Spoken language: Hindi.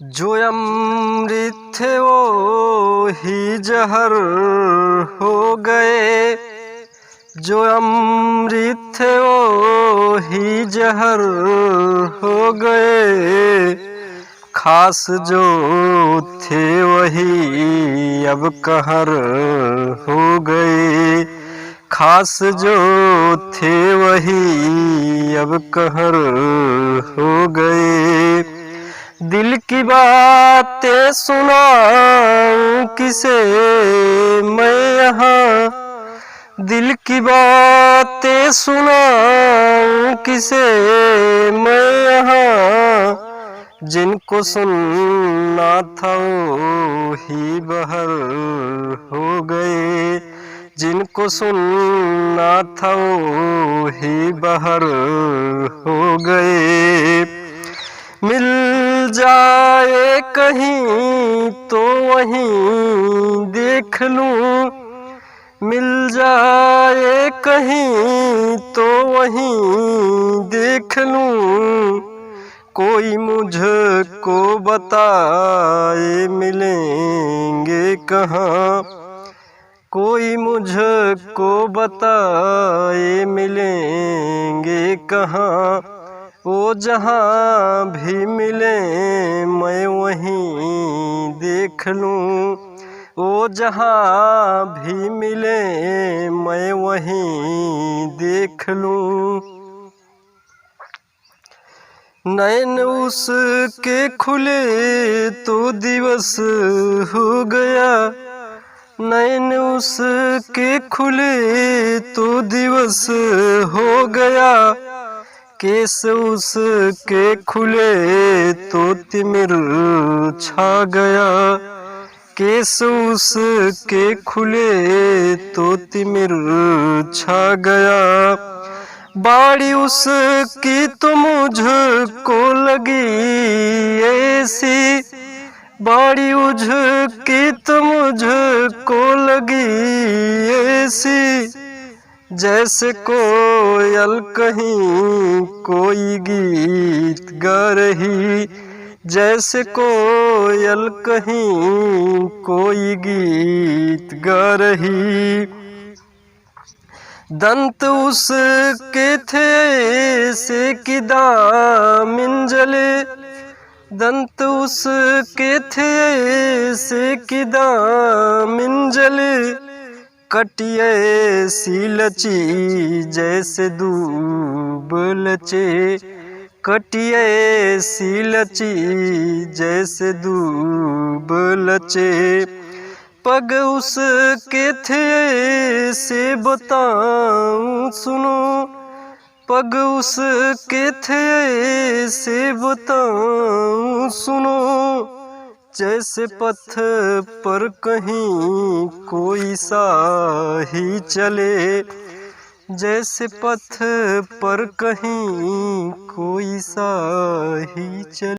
जो अमृत थे वो ही जहर हो गए, जो अमृत थे वो ही जहर हो गए। खास जो थे वही अब कहर हो गए, खास जो थे वही अब कहर हो गए। दिल की बातें सुनाऊं किसे मैं यहाँ, दिल की बातें सुनाऊं किसे मैं यहाँ। जिनको सुनना था वो ही बहर हो गए, जिनको सुनना था वो ही बहर हो गए। मिल जाए कहीं तो वहीं देख लूं, मिल जाए कहीं तो वहीं देख लूं। कोई मुझको बताए मिलेंगे कहाँ, कोई मुझको बताए मिलेंगे कहाँ। वो जहाँ भी मिले मैं वहीं देख लूं, वो जहाँ भी मिले मैं वहीं देख लूं। नैन उसके खुले तो दिवस हो गया, नैन उसके खुले तो दिवस हो गया। केस उसके खुले तो तिमिर छा गया, केस उसके खुले तो तिमिर छा गया। बाड़ी उसकी तो मुझको लगी ऐसी, बाड़ी उसकी तो मुझको लगी ऐसी। जैसे कोयल कहीं कोई गीत गा रही, जैसे कोयल कहीं कोई गीत गा रही। दंत उसके थे से कि दामिन जले, दंत उसके थे से कि दामिन जले। कटिए सी लची जैसे दूब लचे, कटिए सी लची जैसे दूब लचे। पग उसके थे से बताऊं सुनो, पग उसके थे से बताऊं सुनो। जैसे पथ पर कहीं कोई साही चले, जैसे पथ पर कहीं कोई साही चले।